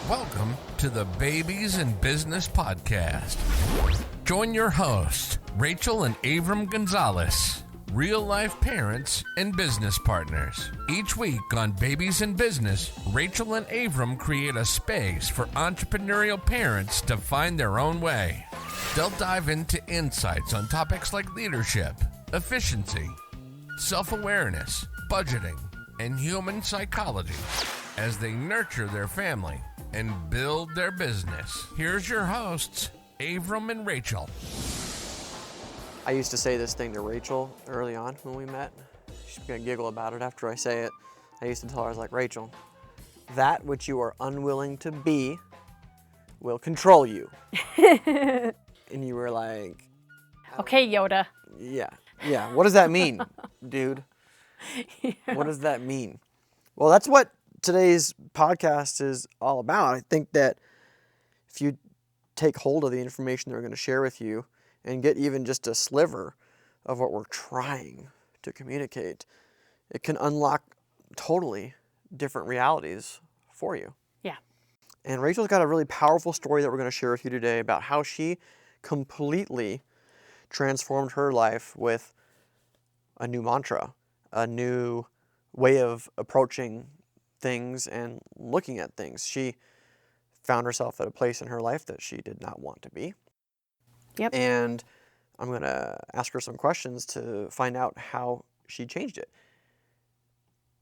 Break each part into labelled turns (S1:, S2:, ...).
S1: Welcome to the Babies in Business Podcast. Join your hosts, Rachel and Avram Gonzalez, real-life parents and business partners. Each week on Babies in Business, Rachel and Avram create a space for entrepreneurial parents to find their own way. They'll dive into insights on topics like leadership, efficiency, self-awareness, budgeting, and human psychology as they nurture their family and build their business. Here's your hosts, Avram and Rachel.
S2: I used to say this thing to Rachel early on when we met. She's gonna giggle about it after I say it. I used to tell her, I was like, Rachel, that which you are unwilling to be will control you. And you were like,
S3: okay, Yoda.
S2: Yeah. What does that mean, dude?
S3: Yeah.
S2: What does that mean? Well, that's what today's podcast is all about. I think that if you take hold of the information that we're going to share with you and get even just a sliver of what we're trying to communicate, it can unlock totally different realities for you.
S3: Yeah.
S2: And Rachel's got a really powerful story that we're going to share with you today about how she completely transformed her life with a new mantra, a new way of approaching things and looking at things. She found herself at a place in her life that she did not want to be.
S3: Yep.
S2: And I'm going to ask her some questions to find out how she changed it.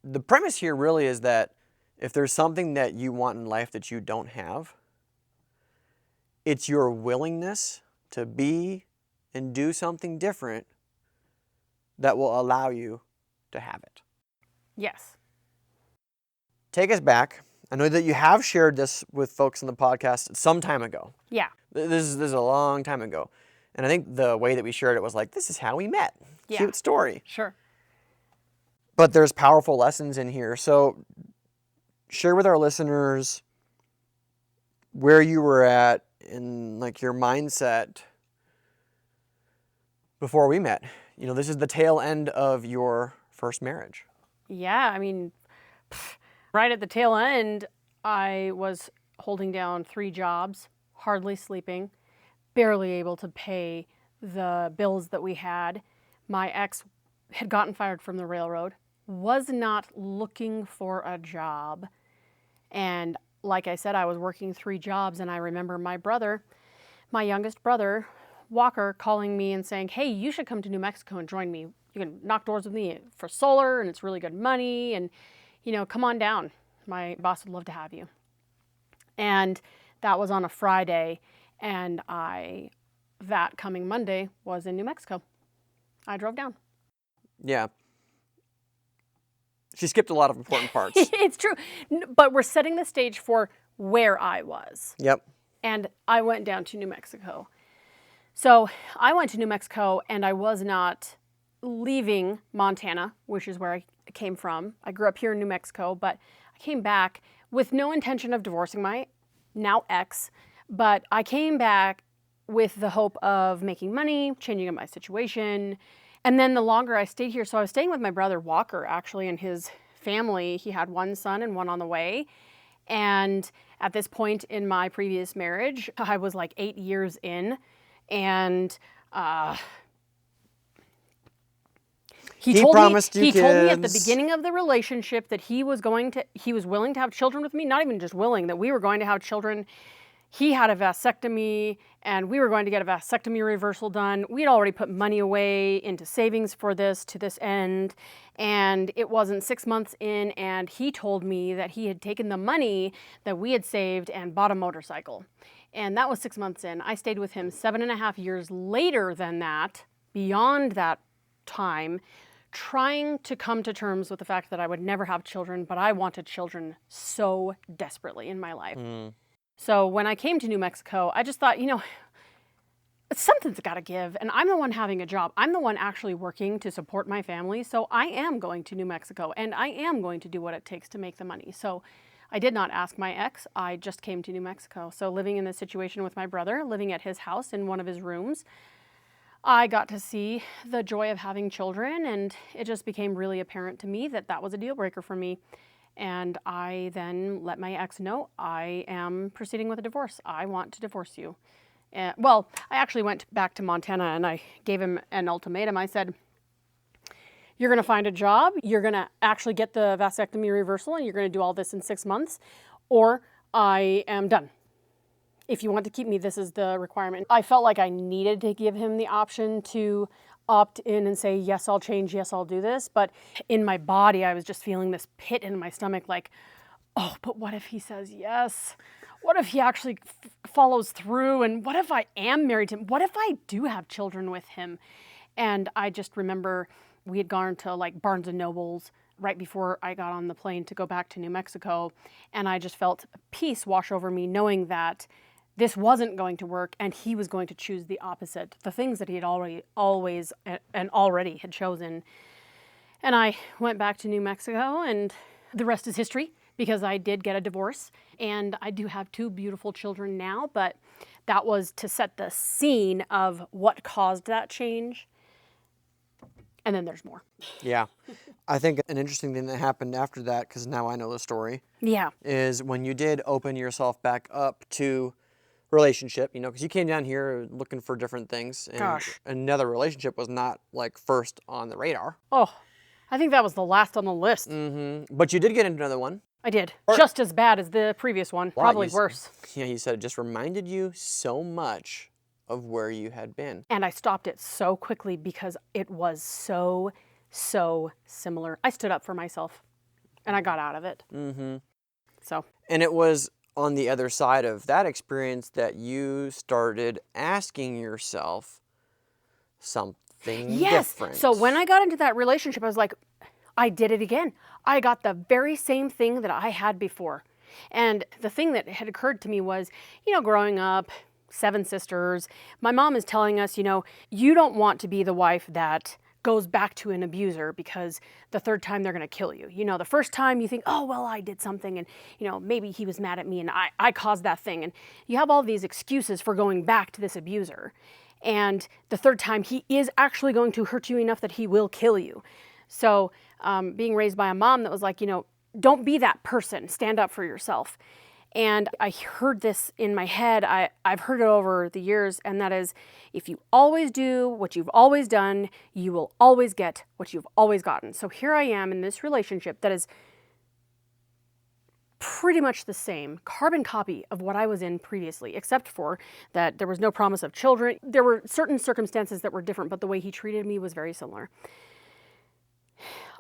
S2: The premise here really is that if there's something that you want in life that you don't have, it's your willingness to be and do something different that will allow you to have it.
S3: Yes.
S2: Take us back. I know that you have shared this with folks in the podcast some time ago.
S3: Yeah.
S2: This is a long time ago. And I think the way that we shared it was like, this is how we met.
S3: Yeah.
S2: Cute story.
S3: Sure.
S2: But there's powerful lessons in here. So share with our listeners where you were at in like your mindset before we met. You know, this is the tail end of your first marriage.
S3: Yeah, I mean, right at the tail end, I was holding down 3 jobs, hardly sleeping, barely able to pay the bills that we had. My ex had gotten fired from the railroad, was not looking for a job. And like I said, I was working 3 jobs, and I remember my brother, my youngest brother, Walker, calling me and saying, hey, you should come to New Mexico and join me. You can knock doors with me for solar, and it's really good money, and come on down. My boss would love to have you. And that was on a Friday, and that coming Monday was in New Mexico. I drove down.
S2: Yeah. She skipped a lot of important parts.
S3: It's true. But we're setting the stage for where I was.
S2: Yep.
S3: And I went down to New Mexico. So I went to New Mexico, and I was not leaving Montana, which is where I came from. I grew up here in New Mexico, but I came back with no intention of divorcing my now ex, but I came back with the hope of making money, changing up my situation. And then the longer I stayed here, so I was staying with my brother Walker, actually, and his family. He had 1 son and 1 on the way. And at this point in my previous marriage, I was like 8 years in, and He told me at the beginning of the relationship that he was willing to have children with me, not even just willing, that we were going to have children. He had a vasectomy, and we were going to get a vasectomy reversal done. We had already put money away into savings for this to this end, and it wasn't 6 months in, and he told me that he had taken the money that we had saved and bought a motorcycle. And that was 6 months in. I stayed with him 7.5 years later than that, beyond that time, trying to come to terms with the fact that I would never have children, but I wanted children so desperately in my life. So when I came to New Mexico, I just thought, something's got to give. And I'm the one having a job. I'm the one actually working to support my family. So I am going to New Mexico, and I am going to do what it takes to make the money. So I did not ask my ex. I just came to New Mexico. So living in this situation with my brother, living at his house in one of his rooms, I got to see the joy of having children, and it just became really apparent to me that that was a deal breaker for me. And I then let my ex know I am proceeding with a divorce. I want to divorce you. Well, I actually went back to Montana and I gave him an ultimatum. I said, you're going to find a job, you're going to actually get the vasectomy reversal, and you're going to do all this in 6 months, or I am done. If you want to keep me, this is the requirement. I felt like I needed to give him the option to opt in and say, yes, I'll change, yes, I'll do this. But in my body, I was just feeling this pit in my stomach like, oh, but what if he says yes? What if he actually follows through? And what if I am married to him? What if I do have children with him? And I just remember we had gone to like Barnes and Nobles right before I got on the plane to go back to New Mexico. And I just felt peace wash over me knowing that this wasn't going to work and he was going to choose the opposite, the things that he had already had chosen. And I went back to New Mexico, and the rest is history, because I did get a divorce and I do have 2 beautiful children now, but that was to set the scene of what caused that change. And then there's more.
S2: Yeah. I think an interesting thing that happened after that, because now I know the story, is when you did open yourself back up to relationship, because you came down here looking for different things, and another relationship was not like first on the radar.
S3: Oh, I think that was the last on the list.
S2: But you did get into another one.
S3: I did. Just as bad as the previous one, probably worse.
S2: Yeah, you said it just reminded you so much of where you had been.
S3: And I stopped it so quickly because it was so similar. I stood up for myself and I got out of it. So. And
S2: it was on the other side of that experience that you started asking yourself something different.
S3: So when I got into that relationship, I was like, I did it again. I got the very same thing that I had before. And the thing that had occurred to me was, growing up, 7 sisters, my mom is telling us, you don't want to be the wife that goes back to an abuser because the 3rd time they're going to kill you. The first time you think, oh, well, I did something and, maybe he was mad at me and I caused that thing. And you have all these excuses for going back to this abuser. And the 3rd time he is actually going to hurt you enough that he will kill you. So being raised by a mom that was like, don't be that person, stand up for yourself. And I heard this in my head, I've heard it over the years, and that is, if you always do what you've always done, you will always get what you've always gotten. So here I am in this relationship that is pretty much the same, carbon copy of what I was in previously, except for that there was no promise of children. There were certain circumstances that were different, but the way he treated me was very similar.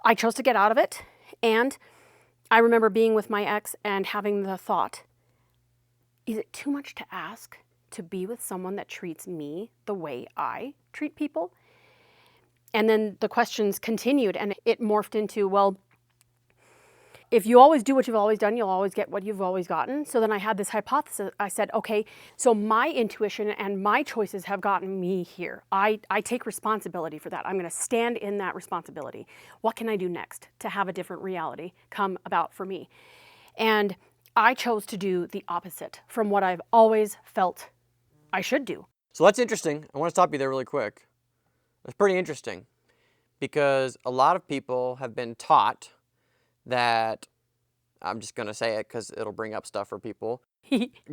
S3: I chose to get out of it, and I remember being with my ex and having the thought, is it too much to ask to be with someone that treats me the way I treat people? And then the questions continued, and it morphed into, well, if you always do what you've always done, you'll always get what you've always gotten. So then I had this hypothesis. I said, okay, so my intuition and my choices have gotten me here. I take responsibility for that. I'm going to stand in that responsibility. What can I do next to have a different reality come about for me? And I chose to do the opposite from what I've always felt I should do.
S2: So that's interesting. I want to stop you there really quick. That's pretty interesting because a lot of people have been taught that, I'm just going to say it because it'll bring up stuff for people.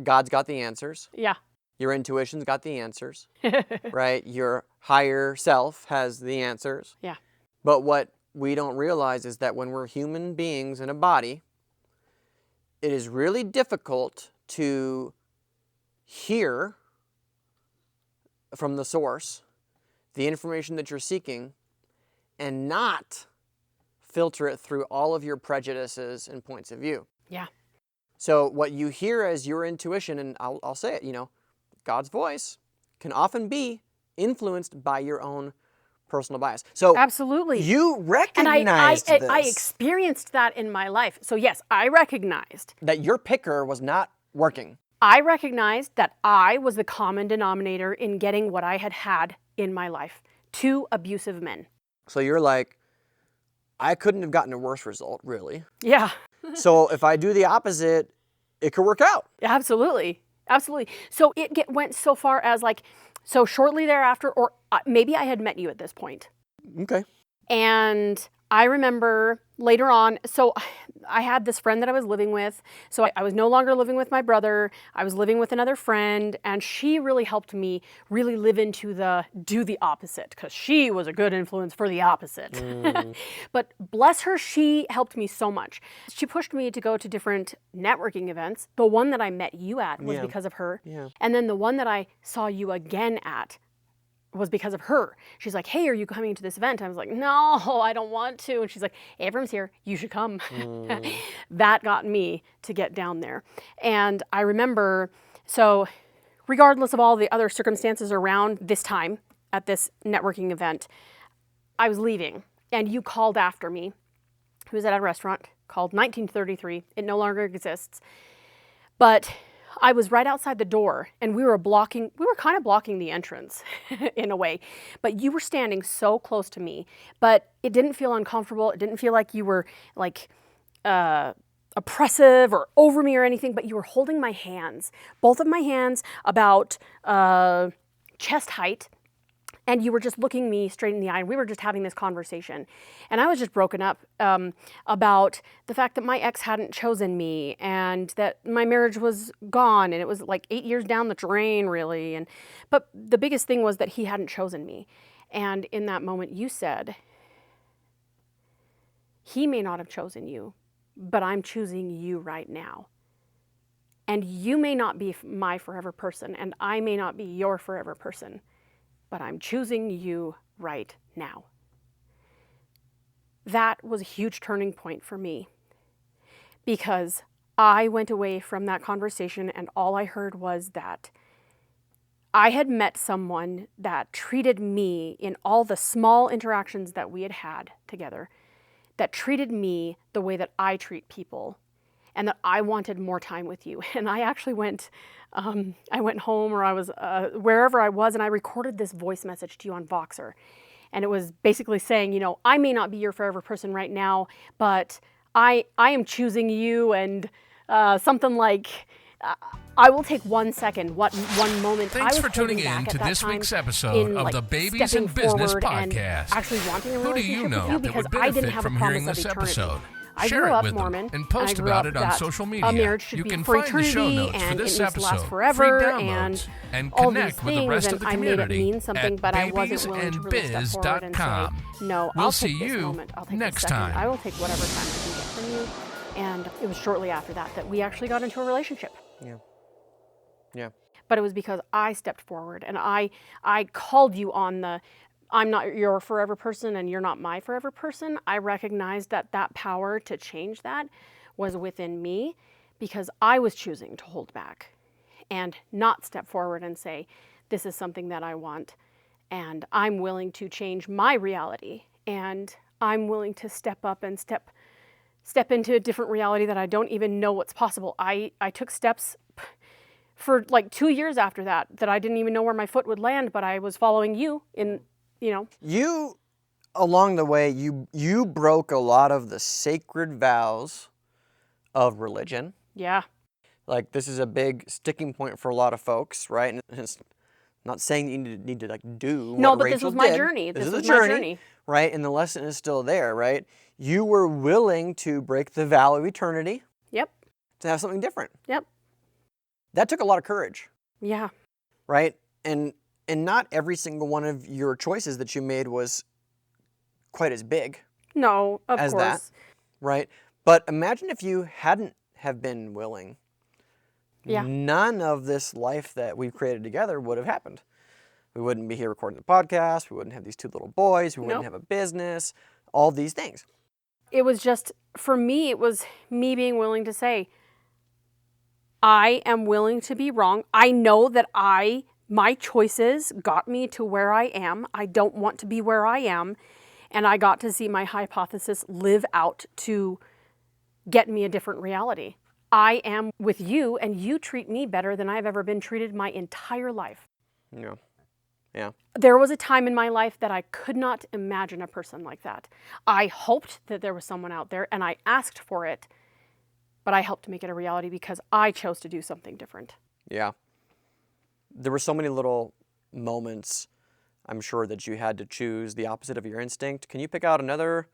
S2: God's got the answers.
S3: Yeah.
S2: Your intuition's got the answers, right? Your higher self has the answers.
S3: Yeah.
S2: But what we don't realize is that when we're human beings in a body, it is really difficult to hear from the source the information that you're seeking and not filter it through all of your prejudices and points of view.
S3: Yeah.
S2: So what you hear as your intuition, and I'll say it, God's voice can often be influenced by your own personal bias. So
S3: absolutely.
S2: You recognized this.
S3: I experienced that in my life. So yes, I recognized
S2: that your picker was not working.
S3: I recognized that I was the common denominator in getting what I had had in my life. 2 abusive men.
S2: So you're like, I couldn't have gotten a worse result, really.
S3: Yeah.
S2: So if I do the opposite, it could work out.
S3: Absolutely. Absolutely. So it went so far as so shortly thereafter, or maybe I had met you at this point.
S2: Okay.
S3: And I remember later on, so I had this friend that I was living with. So I was no longer living with my brother. I was living with another friend, and she really helped me really live into do the opposite, because she was a good influence for the opposite. But bless her, she helped me so much. She pushed me to go to different networking events. The one that I met you at was because of her.
S2: Yeah.
S3: And then the one that I saw you again at was because of her. She's like, hey, are you coming to this event? I was like, no, I don't want to. And she's like, Avram's here, you should come. That got me to get down there. And I remember, so regardless of all the other circumstances around this time at this networking event, I was leaving and you called after me. It was at a restaurant called 1933. It no longer exists. But I was right outside the door and we were kind of blocking the entrance in a way, but you were standing so close to me, but it didn't feel uncomfortable. It didn't feel like you were like oppressive or over me or anything, but you were holding my hands, both of my hands about chest height. And you were just looking me straight in the eye, and we were just having this conversation. And I was just broken up about the fact that my ex hadn't chosen me, and that my marriage was gone, and it was like 8 years down the drain, really. But the biggest thing was that he hadn't chosen me. And in that moment, you said, he may not have chosen you, but I'm choosing you right now. And you may not be my forever person, and I may not be your forever person, but I'm choosing you right now. That was a huge turning point for me, because I went away from that conversation and all I heard was that I had met someone that treated me in all the small interactions that we had had together, that treated me the way that I treat people, and that I wanted more time with you. And I actually went home, or I was wherever I was, and I recorded this voice message to you on Voxer. And it was basically saying, I may not be your forever person right now, but I am choosing you, and something like, I will take 1 second, one moment.
S1: Thanks for tuning in to this week's episode of the Babies in Business Podcast.
S3: Actually wanting a
S1: Who do you
S3: relationship
S1: know
S3: with you,
S1: that
S3: because
S1: would
S3: I didn't
S1: benefit
S3: have a
S1: from
S3: promise
S1: hearing
S3: of
S1: this
S3: eternity.
S1: episode?
S3: I
S1: Share
S3: grew
S1: it
S3: up
S1: with
S3: Mormon,
S1: them and post about it on social media.
S3: A marriage should
S1: You
S3: be
S1: can
S3: for
S1: find the show
S3: eternity,
S1: notes for
S3: and
S1: this
S3: it needs to last
S1: episode,
S3: forever,
S1: free
S3: and
S1: downloads, and
S3: all these
S1: connect with the
S3: things,
S1: rest
S3: and
S1: of the
S3: I made it
S1: community
S3: mean something,
S1: at
S3: but I wasn't willing to really step forward and say,
S1: babiesandbiz.com.
S3: no,
S1: We'll
S3: I'll
S1: see
S3: take this
S1: you
S3: moment. I'll take
S1: next
S3: this second.
S1: time.
S3: I will take whatever time I can get from you. And it was shortly after that we actually got into a relationship.
S2: Yeah.
S3: But it was because I stepped forward and I called you on I'm not your forever person and you're not my forever person. I recognized that power to change that was within me, because I was choosing to hold back and not step forward and say, this is something that I want, and I'm willing to change my reality, and I'm willing to step up and step into a different reality that I don't even know what's possible. I took steps for like 2 years after that I didn't even know where my foot would land, but I was following you in. You,
S2: along the way, you broke a lot of the sacred vows of religion.
S3: Yeah.
S2: Like, this is a big sticking point for a lot of folks, right? And it's not saying that you need to like do
S3: no,
S2: what
S3: but
S2: Rachel
S3: this was my
S2: did.
S3: journey.
S2: This is
S3: was
S2: a
S3: my journey,
S2: right? And the lesson is still there, right? You were willing to break the vow of eternity.
S3: Yep.
S2: To have something different.
S3: Yep.
S2: That took a lot of courage.
S3: Yeah.
S2: Right? And not every single one of your choices that you made was quite as big.
S3: No, of
S2: as
S3: course.
S2: That, right? But imagine if you hadn't have been willing.
S3: Yeah.
S2: None of this life that we've created together would have happened. We wouldn't be here recording the podcast. We wouldn't have these 2 little boys. We wouldn't have a business. All these things.
S3: It was just, for me, it was me being willing to say, I am willing to be wrong. I know that my choices got me to where I am. I don't want to be where I am. And I got to see my hypothesis live out to get me a different reality. I am with you, and you treat me better than I've ever been treated my entire life.
S2: Yeah. Yeah.
S3: There was a time in my life that I could not imagine a person like that. I hoped that there was someone out there, and I asked for it, but I helped make it a reality because I chose to do something different.
S2: Yeah. There were so many little moments, I'm sure, that you had to choose the opposite of your instinct. Can you pick out another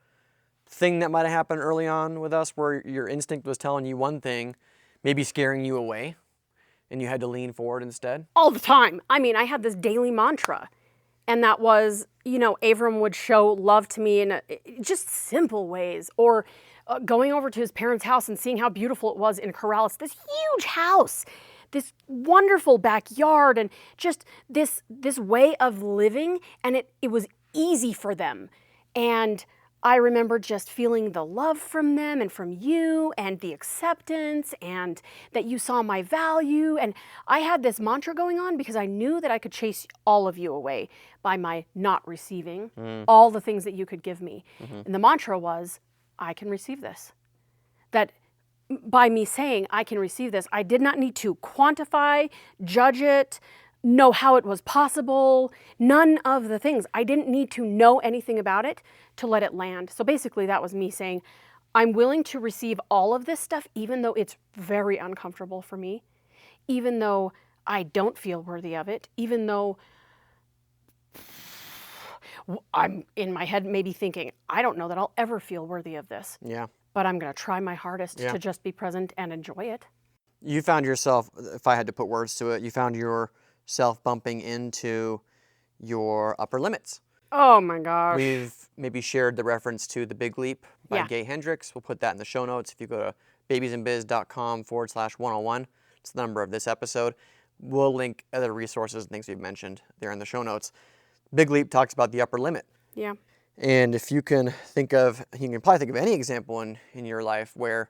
S2: thing that might have happened early on with us where your instinct was telling you one thing, maybe scaring you away, and you had to lean forward instead?
S3: All the time. I mean, I had this daily mantra, and that was, Avram would show love to me in just simple ways, or going over to his parents' house and seeing how beautiful it was in Corrales, this huge house, this wonderful backyard, and just this way of living, and it was easy for them. And I remember just feeling the love from them and from you, and the acceptance, and that you saw my value. And I had this mantra going on because I knew that I could chase all of you away by my not receiving all the things that you could give me. And the mantra was, I can receive this. That by me saying I can receive this, I did not need to quantify, judge it, know how it was possible, none of the things. I didn't need to know anything about it to let it land. So basically that was me saying, I'm willing to receive all of this stuff, even though it's very uncomfortable for me, even though I don't feel worthy of it, even though I'm in my head maybe thinking, I don't know that I'll ever feel worthy of this.
S2: Yeah.
S3: But I'm going to try my hardest to just be present and enjoy it.
S2: You found yourself, if I had to put words to it, you found yourself bumping into your upper limits.
S3: Oh my gosh.
S2: We've maybe shared the reference to The Big Leap by
S3: Yeah.
S2: Gay Hendricks. We'll put that in the show notes. If you go to babiesandbiz.com/101, it's the number of this episode. We'll link other resources and things we've mentioned there in the show notes. Big Leap talks about the upper limit.
S3: Yeah.
S2: And if you can probably think of any example in your life where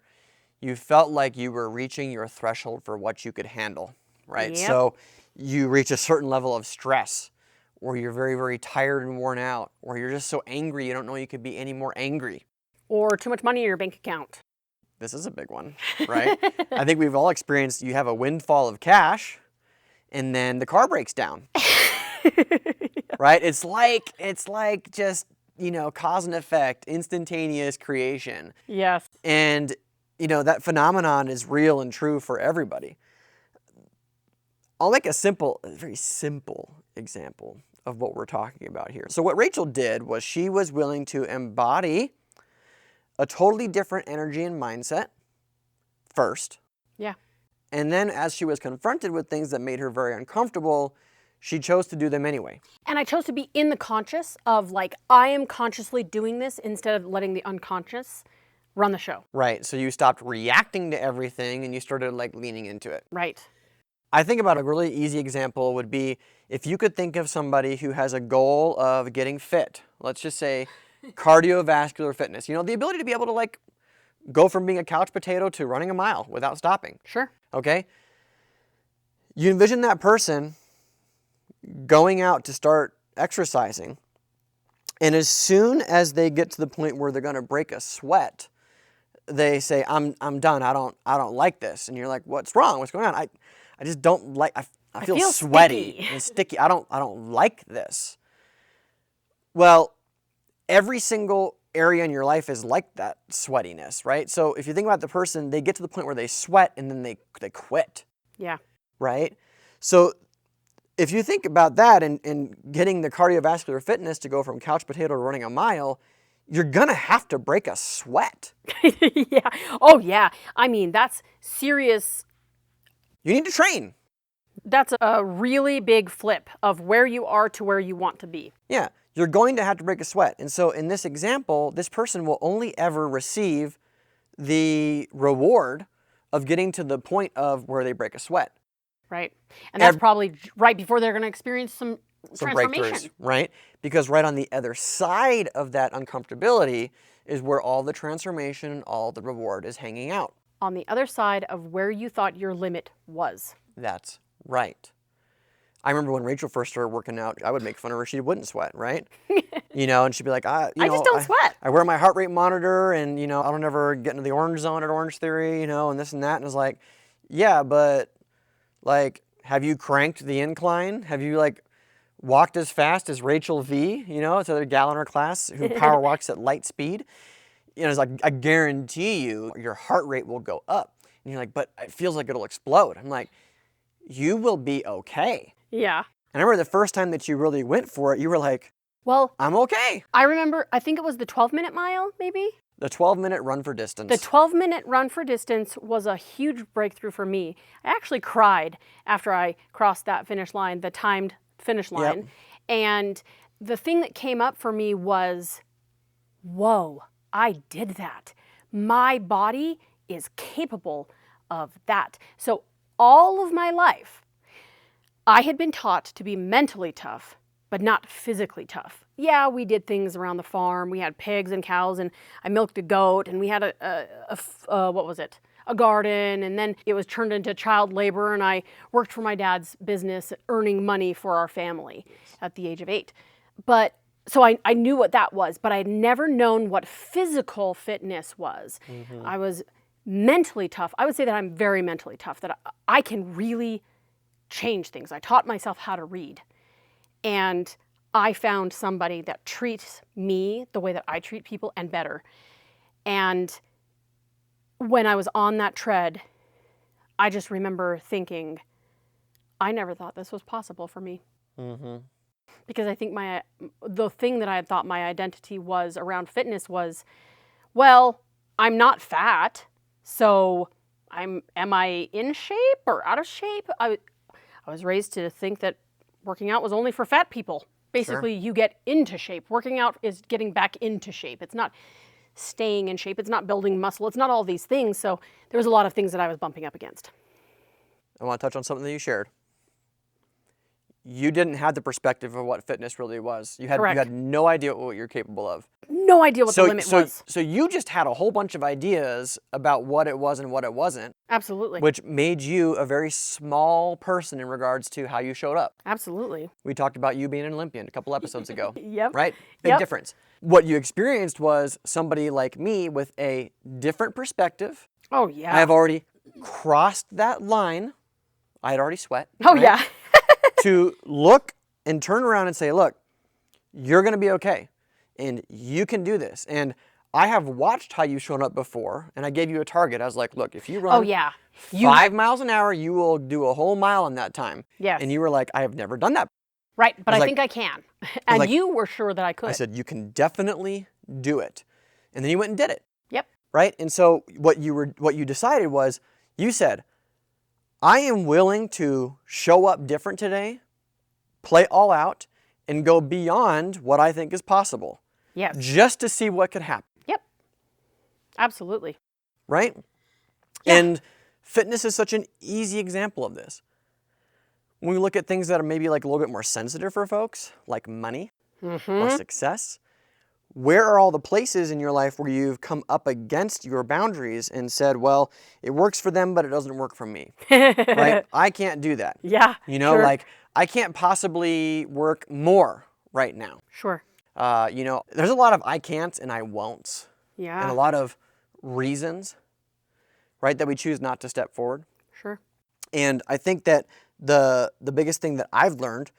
S2: you felt like you were reaching your threshold for what you could handle, right?
S3: Yep.
S2: So you reach a certain level of stress, or you're very, very tired and worn out, or you're just so angry you don't know you could be any more angry.
S3: Or too much money in your bank account.
S2: This is a big one, right? I think we've all experienced, you have a windfall of cash, and then the car breaks down, right? It's like just, cause and effect, instantaneous creation.
S3: Yes.
S2: And, that phenomenon is real and true for everybody. I'll make a very simple example of what we're talking about here. So what Rachel did was she was willing to embody a totally different energy and mindset first.
S3: Yeah.
S2: And then as she was confronted with things that made her very uncomfortable, she chose to do them anyway.
S3: And I chose to be in the conscious of I am consciously doing this instead of letting the unconscious run the show.
S2: Right. So you stopped reacting to everything and you started leaning into it.
S3: Right.
S2: I think about a really easy example would be if you could think of somebody who has a goal of getting fit. Let's just say cardiovascular fitness. The ability to be able to go from being a couch potato to running a mile without stopping.
S3: Sure.
S2: Okay? You envision that person going out to start exercising, and as soon as they get to the point where they're going to break a sweat, they say, I'm done. I don't like this. And you're like, what's wrong? What's going on? I just don't like, I feel sweaty
S3: sticky.
S2: and sticky. I don't like this. Well, every single area in your life is like that sweatiness, right? So if you think about the person, they get to the point where they sweat and then they quit.
S3: Yeah.
S2: Right? So if you think about that and getting the cardiovascular fitness to go from couch potato to running a mile, you're going to have to break a sweat.
S3: Yeah. Oh, yeah. I mean, that's serious.
S2: You need to train.
S3: That's a really big flip of where you are to where you want to be.
S2: Yeah. You're going to have to break a sweat. And so in this example, this person will only ever receive the reward of getting to the point of where they break a sweat.
S3: Right. And that's probably right before they're going to experience some transformation.
S2: Breakthroughs, right? Because right on the other side of that uncomfortability is where all the transformation and all the reward is hanging out.
S3: On the other side of where you thought your limit was.
S2: That's right. I remember when Rachel first started working out, I would make fun of her. She wouldn't sweat, right? And she'd be like, I
S3: just don't sweat.
S2: I wear my heart rate monitor and, I don't ever get into the orange zone at Orange Theory, and this and that. And it's like, yeah, but have you cranked the incline? Have you walked as fast as Rachel V, it's another gal in our class who power walks at light speed. It's like, I guarantee you your heart rate will go up. And you're like, but it feels like it'll explode. I'm like, you will be okay.
S3: Yeah.
S2: And I remember the first time that you really went for it, you were like,
S3: well,
S2: I'm okay.
S3: I remember, I think it was the 12-minute mile, maybe?
S2: The 12-minute run for distance.
S3: The 12-minute run for distance was a huge breakthrough for me. I actually cried after I crossed that finish line, the timed finish line.
S2: Yep.
S3: And the thing that came up for me was, whoa, I did that. My body is capable of that. So all of my life, I had been taught to be mentally tough, but not physically tough. Yeah, we did things around the farm. We had pigs and cows, and I milked a goat, and we had a garden, and then it was turned into child labor, and I worked for my dad's business, earning money for our family at the age of 8. But so I knew what that was, but I had never known what physical fitness was. Mm-hmm. I was mentally tough. I would say that I'm very mentally tough, that I can really change things. I taught myself how to read. And I found somebody that treats me the way that I treat people and better. And when I was on that tread, I just remember thinking, I never thought this was possible for me. Mm-hmm. Because I think the thing that I had thought my identity was around fitness was, well, I'm not fat, so am I in shape or out of shape? I was raised to think that working out was only for fat people. Basically, sure. You get into shape. Working out is getting back into shape. It's not staying in shape. It's not building muscle. It's not all these things. So there was a lot of things that I was bumping up against.
S2: I want to touch on something that you shared. You didn't have the perspective of what fitness really was. You had no idea what you're capable of.
S3: No idea what the limit was.
S2: So you just had a whole bunch of ideas about what it was and what it wasn't.
S3: Absolutely.
S2: Which made you a very small person in regards to how you showed up.
S3: Absolutely.
S2: We talked about you being an Olympian a couple episodes ago.
S3: Yep.
S2: Right? Big difference. What you experienced was somebody like me with a different perspective.
S3: Oh, yeah.
S2: I have already crossed that line. I had already sweat.
S3: Oh, right? Yeah.
S2: To look and turn around and say, look, you're going to be okay. And you can do this. And I have watched how you've shown up before, and I gave you a target. I was like, look, if you run 5 miles an hour, you will do a whole mile in that time.
S3: Yes.
S2: And you were like, I have never done that.
S3: Right, but I think I can. And you were sure that I could.
S2: I said, you can definitely do it. And then you went and did it.
S3: Yep.
S2: Right? And so what you decided was, you said, I am willing to show up different today, play all out, and go beyond what I think is possible.
S3: Yes.
S2: Just to see what could happen.
S3: Yep. Absolutely.
S2: Right?
S3: Yeah.
S2: And fitness is such an easy example of this. When we look at things that are maybe like a little bit more sensitive for folks, like money or success, where are all the places in your life where you've come up against your boundaries and said, well, it works for them, but it doesn't work for me, right? I can't do that.
S3: Yeah,
S2: like I can't possibly work more right now.
S3: Sure.
S2: There's a lot of I can'ts and I won'ts.
S3: Yeah.
S2: And a lot of reasons, right, that we choose not to step forward.
S3: Sure. And
S2: I think that the biggest thing that I've learned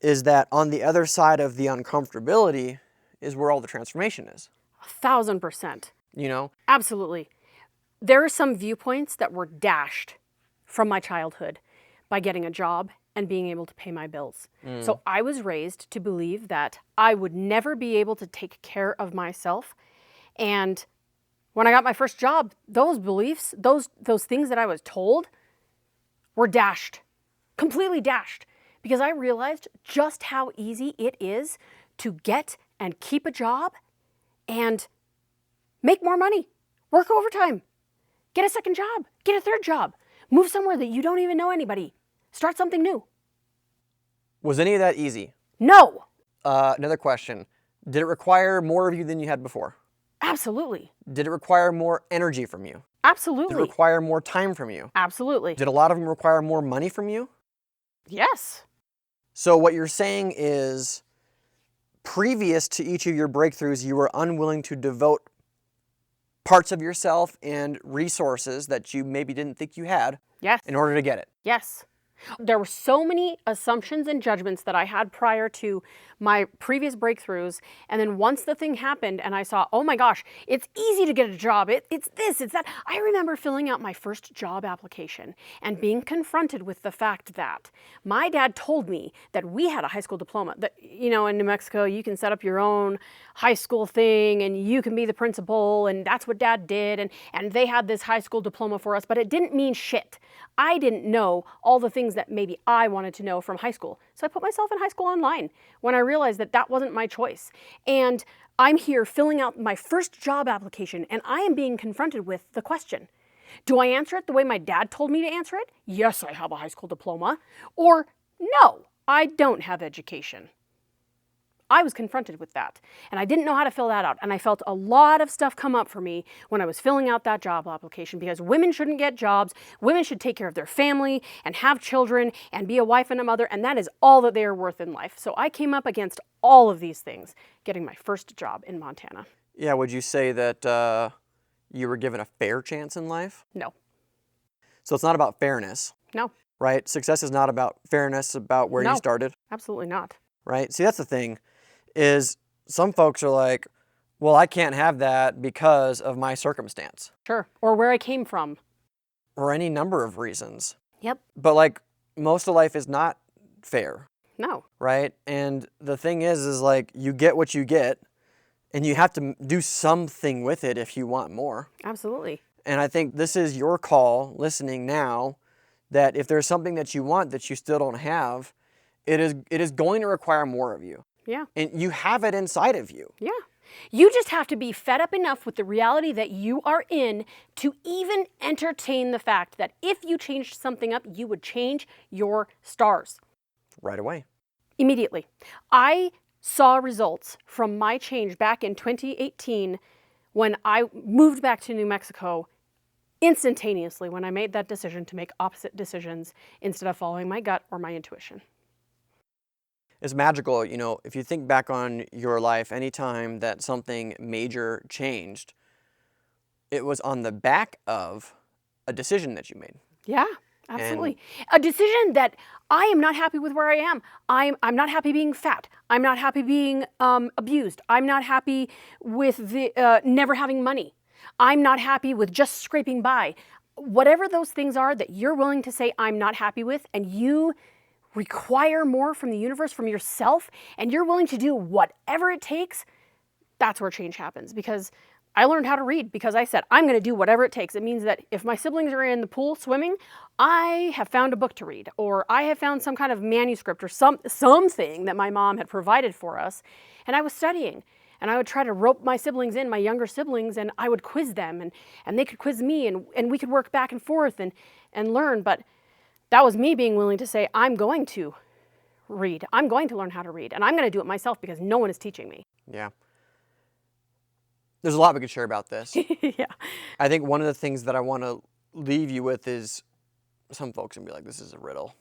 S2: is that on the other side of the uncomfortability is where all the transformation is.
S3: 1,000%. Absolutely. There are some viewpoints that were dashed from my childhood by getting a job and being able to pay my bills. So I was raised to believe that I would never be able to take care of myself. And when I got my first job, those beliefs, those things that I was told were dashed, completely dashed, because I realized just how easy it is to get and keep a job and make more money, work overtime, get a second job, get a third job, move somewhere that you don't even know anybody, start something new.
S2: Was any of that easy?
S3: No.
S2: Another question. Did it require more of you than you had before?
S3: Absolutely.
S2: Did it require more energy from you?
S3: Absolutely.
S2: Did it require more time from you?
S3: Absolutely.
S2: Did a lot of them require more money from you?
S3: Yes.
S2: So what you're saying is, previous to each of your breakthroughs, you were unwilling to devote parts of yourself and resources that you maybe didn't think you had
S3: in
S2: order to get it.
S3: Yes. There were so many assumptions and judgments that I had prior to my previous breakthroughs. And then once the thing happened and I saw, oh my gosh, it's easy to get a job. It's this, it's that. I remember filling out my first job application and being confronted with the fact that my dad told me that we had a high school diploma. That, you know, in New Mexico, you can set up your own high school thing and you can be the principal, and that's what Dad did. And they had this high school diploma for us, but it didn't mean shit. I didn't know all the things that maybe I wanted to know from high school. So I put myself in high school online when I realized that that wasn't my choice. And I'm here filling out my first job application, and I am being confronted with the question, do I answer it the way my dad told me to answer it? Yes, I have a high school diploma. Or no, I don't have education. I was confronted with that, and I didn't know how to fill that out. And I felt a lot of stuff come up for me when I was filling out that job application, because women shouldn't get jobs. Women should take care of their family and have children and be a wife and a mother, and that is all that they are worth in life. So I came up against all of these things, getting my first job in Montana.
S2: Yeah, would you say that you were given a fair chance in life?
S3: No.
S2: So it's not about fairness.
S3: No.
S2: Right? Success is not about fairness, about where you started.
S3: Absolutely not.
S2: Right? See, that's the thing, is some folks are like, well, I can't have that because of my circumstance.
S3: Sure. Or where I came from.
S2: Or any number of reasons.
S3: Yep.
S2: But like, most of life is not fair.
S3: No.
S2: Right? And the thing is like, you get what you get, and you have to do something with it if you want more.
S3: Absolutely.
S2: And I think this is your call, listening now, that if there's something that you want that you still don't have, it is going to require more of you.
S3: Yeah.
S2: And you have it inside of you.
S3: Yeah. You just have to be fed up enough with the reality that you are in to even entertain the fact that if you changed something up, you would change your stars.
S2: Right away.
S3: Immediately. I saw results from my change back in 2018 when I moved back to New Mexico instantaneously when I made that decision to make opposite decisions instead of following my gut or my intuition.
S2: It's magical, you know, if you think back on your life, anytime that something major changed, it was on the back of a decision that you made.
S3: Yeah, absolutely. A decision that I am not happy with where I am. I'm not happy being fat. I'm not happy being abused. I'm not happy with the never having money. I'm not happy with just scraping by. Whatever those things are that you're willing to say I'm not happy with, and you require more from the universe, from yourself, and you're willing to do whatever it takes, that's where change happens. Because I learned how to read because I said, I'm going to do whatever it takes. It means that if my siblings are in the pool swimming, I have found a book to read, or I have found some kind of manuscript or something that my mom had provided for us, and I was studying. And I would try to rope my siblings in, my younger siblings, and I would quiz them, and they could quiz me, and we could work back and forth and learn. But that was me being willing to say, I'm going to read. I'm going to learn how to read, and I'm going to do it myself because no one is teaching me.
S2: Yeah. There's a lot we could share about this.
S3: Yeah.
S2: I think one of the things that I want to leave you with is, some folks can be like, this is a riddle.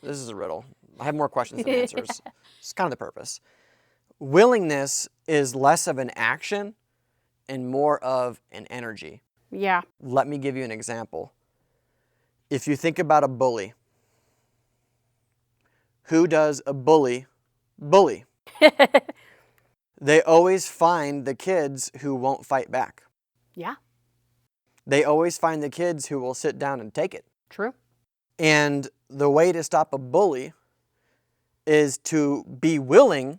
S2: This is a riddle. I have more questions than answers. It's kind of the purpose. Willingness is less of an action and more of an energy.
S3: Yeah.
S2: Let me give you an example. If you think about a bully, who does a bully bully? They always find the kids who won't fight back.
S3: Yeah.
S2: They always find the kids who will sit down and take it.
S3: True.
S2: And the way to stop a bully is to be willing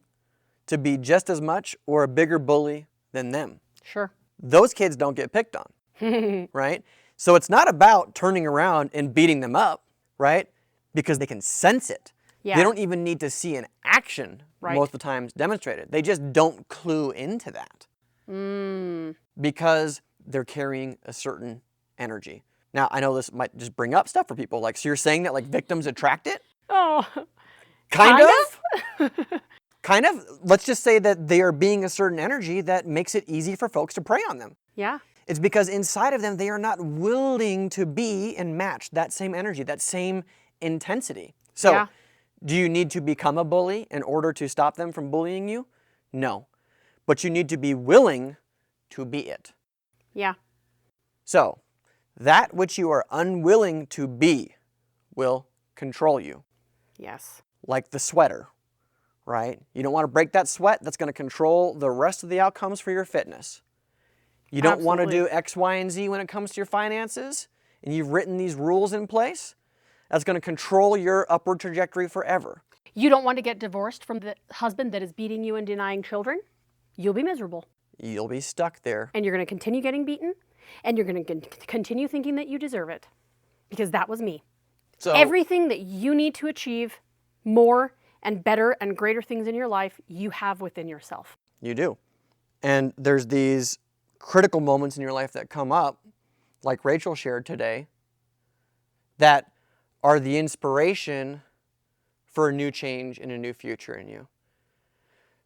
S2: to be just as much or a bigger bully than them.
S3: Sure.
S2: Those kids don't get picked on, right? So it's not about turning around and beating them up, right? Because they can sense it.
S3: Yeah.
S2: They don't even need to see an action most of the times demonstrated. They just don't clue into that. Because they're carrying a certain energy. Now, I know this might just bring up stuff for people. Like, so you're saying that like victims attract it?
S3: Oh.
S2: Kind of? Kind of. Let's just say that they are being a certain energy that makes it easy for folks to prey on them.
S3: Yeah.
S2: It's because inside of them, they are not willing to be and match that same energy, that same intensity. So, do you need to become a bully in order to stop them from bullying you? No. But you need to be willing to be it.
S3: Yeah.
S2: So, that which you are unwilling to be will control you.
S3: Yes.
S2: Like the sweater, right? You don't want to break that sweat. That's going to control the rest of the outcomes for your fitness. You don't want to do X, Y, and Z when it comes to your finances, and you've written these rules in place. That's going to control your upward trajectory forever.
S3: You don't want to get divorced from the husband that is beating you and denying children. You'll be miserable.
S2: You'll be stuck there.
S3: And you're going to continue getting beaten, and you're going to continue thinking that you deserve it, because that was me. So everything that you need to achieve more and better and greater things in your life, you have within yourself.
S2: You do. And there's these critical moments in your life that come up, like Rachel shared today, that are the inspiration for a new change and a new future in you.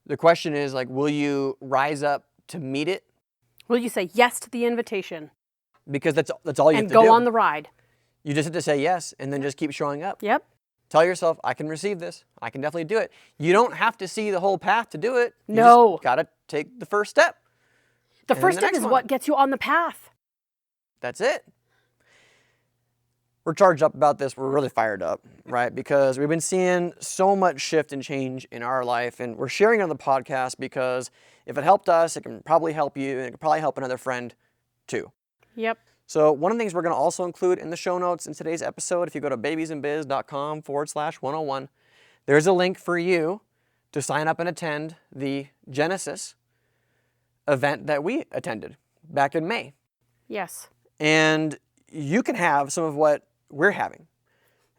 S2: The question is, like, will you rise up to meet it?
S3: Will you say yes to the invitation?
S2: Because that's all you have to do.
S3: And go on the ride.
S2: You just have to say yes and then just keep showing up.
S3: Yep.
S2: Tell yourself, I can receive this. I can definitely do it. You don't have to see the whole path to do it. You just got to take the first step.
S3: The first step is what gets you on the path.
S2: That's it. We're charged up about this. We're really fired up, right? Because we've been seeing so much shift and change in our life, and we're sharing it on the podcast because if it helped us, it can probably help you, and it can probably help another friend too.
S3: Yep.
S2: So one of the things we're going to also include in the show notes in today's episode, if you go to babiesandbiz.com/101, there's a link for you to sign up and attend the Genesis event that we attended back in May.
S3: Yes.
S2: And you can have some of what we're having.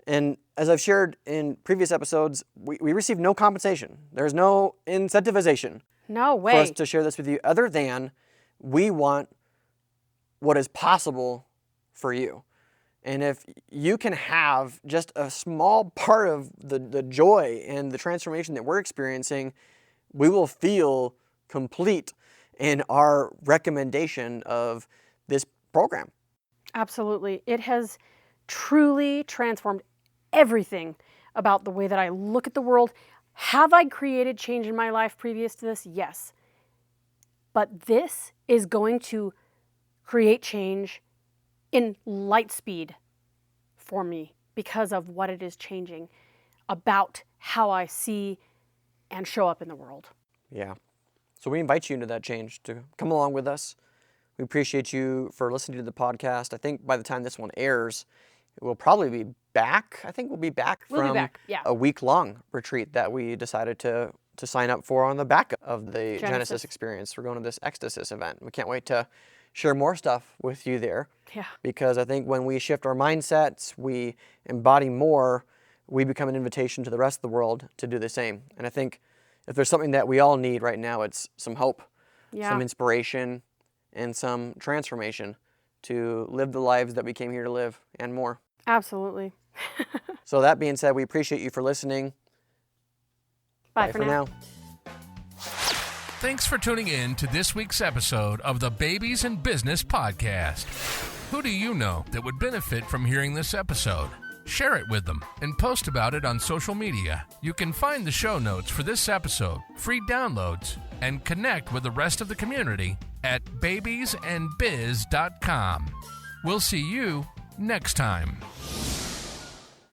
S2: And as I've shared in previous episodes, we receive no compensation. There's no incentivization.
S3: No way.
S2: For us to share this with you, other than we want what is possible for you. And if you can have just a small part of the joy and the transformation that we're experiencing, we will feel complete in our recommendation of this program.
S3: Absolutely. It has truly transformed everything about the way that I look at the world. Have I created change in my life previous to this? Yes. But this is going to create change in light speed for me because of what it is changing about how I see and show up in the world.
S2: Yeah. So we invite you into that change to come along with us. We appreciate you for listening to the podcast. I think by the time this one airs, we'll probably be back. I think we'll be back from a week-long retreat that we decided to sign up for on the back of the Genesis experience. We're going to this Ecstasis event. We can't wait to share more stuff with you there.
S3: Yeah.
S2: Because I think when we shift our mindsets, we embody more, we become an invitation to the rest of the world to do the same. And I think if there's something that we all need right now, it's some hope, some inspiration, and some transformation to live the lives that we came here to live and more.
S3: Absolutely.
S2: So that being said, we appreciate you for listening.
S3: Bye for now.
S1: Thanks for tuning in to this week's episode of the Babies in Business podcast. Who do you know that would benefit from hearing this episode? Share it with them and post about it on social media. You can find the show notes for this episode, free downloads, and connect with the rest of the community at babiesandbiz.com. We'll see you next time.